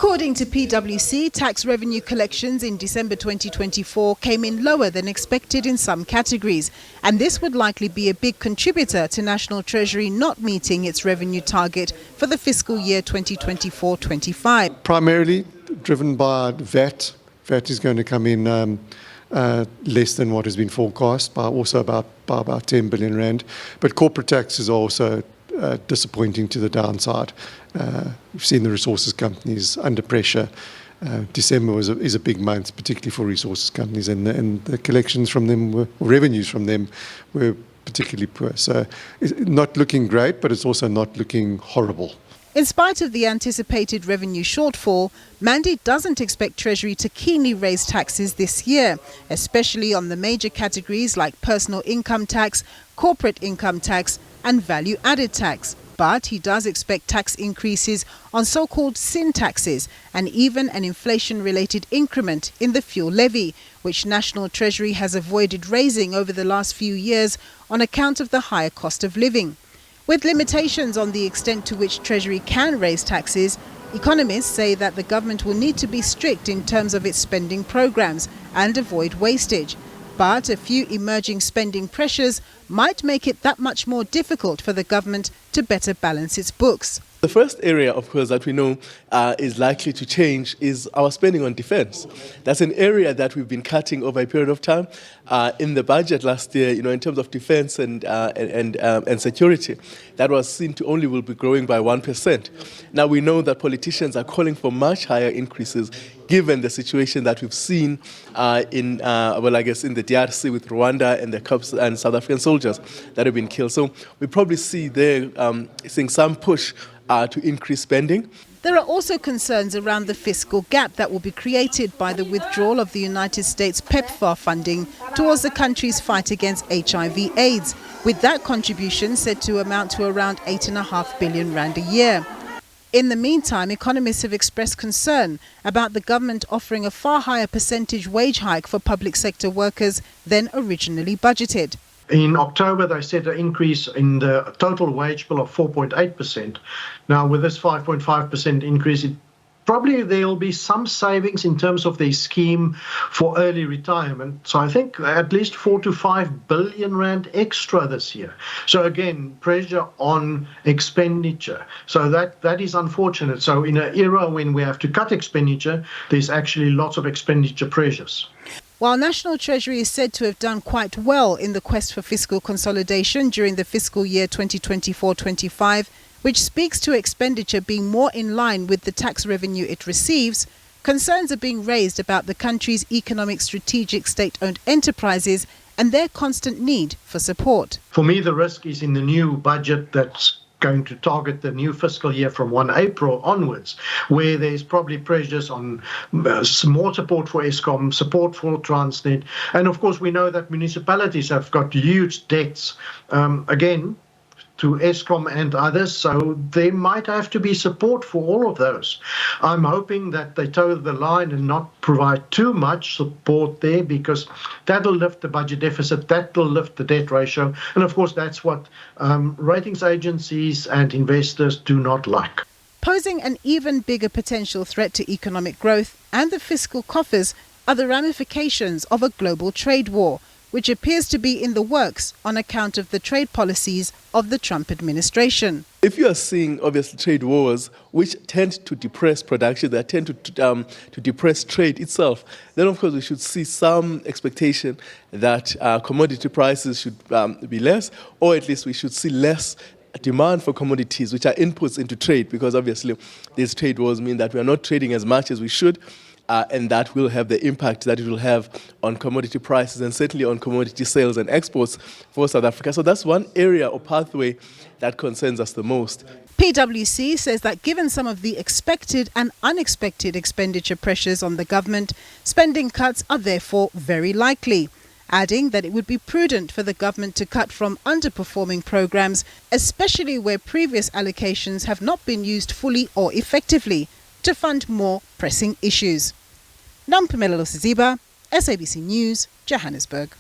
According to PwC, tax revenue collections in December 2024 came in lower than expected in some categories, and this would likely be a big contributor to National Treasury not meeting its revenue target for the fiscal year 2024-25. Primarily driven by VAT. VAT is going to come in less than what has been forecast, by about 10 billion rand. But corporate tax is also disappointing to the downside. We've seen the resources companies under pressure. December is a big month, particularly for resources companies, and the collections from them, revenues from them, were particularly poor. So it's not looking great, but it's also not looking horrible. In spite of the anticipated revenue shortfall, Mandy doesn't expect Treasury to keenly raise taxes this year, especially on the major categories like personal income tax, corporate income tax and value-added tax. But he does expect tax increases on so-called sin taxes and even an inflation-related increment in the fuel levy, which National Treasury has avoided raising over the last few years on account of the higher cost of living. With limitations on the extent to which Treasury can raise taxes, economists say that the government will need to be strict in terms of its spending programs and avoid wastage. But a few emerging spending pressures might make it that much more difficult for the government to better balance its books. The first area, of course, that we know is likely to change is our spending on defense. That's an area that we've been cutting over a period of time. In the budget last year, in terms of defense and security, that was seen to only will be growing by 1%. Now we know that politicians are calling for much higher increases, given the situation that we've seen in the DRC with Rwanda and the cops and South African soldiers that have been killed. So we probably see there seeing some push to increase spending. There are also concerns around the fiscal gap that will be created by the withdrawal of the United States PEPFAR funding towards the country's fight against HIV/AIDS, with that contribution said to amount to around 8.5 billion rand a year. In the meantime, economists have expressed concern about the government offering a far higher percentage wage hike for public sector workers than originally budgeted. In October, they set an increase in the total wage bill of 4.8%. Now, with this 5.5% increase, probably there will be some savings in terms of the scheme for early retirement. So I think at least 4 to 5 billion rand extra this year. So again, pressure on expenditure. So that is unfortunate. So in an era when we have to cut expenditure, there's actually lots of expenditure pressures. While National Treasury is said to have done quite well in the quest for fiscal consolidation during the fiscal year 2024-25, which speaks to expenditure being more in line with the tax revenue it receives, concerns are being raised about the country's economic strategic state-owned enterprises and their constant need for support. For me, the risk is in the new budget that's going to target the new fiscal year from 1 April onwards, where there's probably pressures on more support for Eskom, support for Transnet. And of course, we know that municipalities have got huge debts, again, to Eskom and others, so there might have to be support for all of those. I'm hoping that they toe the line and not provide too much support there, because that'll lift the budget deficit, that'll lift the debt ratio, and of course that's what ratings agencies and investors do not like. Posing an even bigger potential threat to economic growth and the fiscal coffers are the ramifications of a global trade war, which appears to be in the works on account of the trade policies of the Trump administration. If you are seeing, obviously, trade wars, which tend to depress production, that tend to depress trade itself, then, of course, we should see some expectation that commodity prices should be less, or at least we should see less demand for commodities, which are inputs into trade, because, obviously, these trade wars mean that we are not trading as much as we should, and that will have the impact that it will have on commodity prices and certainly on commodity sales and exports for South Africa. So that's one area or pathway that concerns us the most. PwC says that given some of the expected and unexpected expenditure pressures on the government, spending cuts are therefore very likely, adding that it would be prudent for the government to cut from underperforming programs, especially where previous allocations have not been used fully or effectively, to fund more pressing issues. Nampumelo Siziba, SABC News, Johannesburg.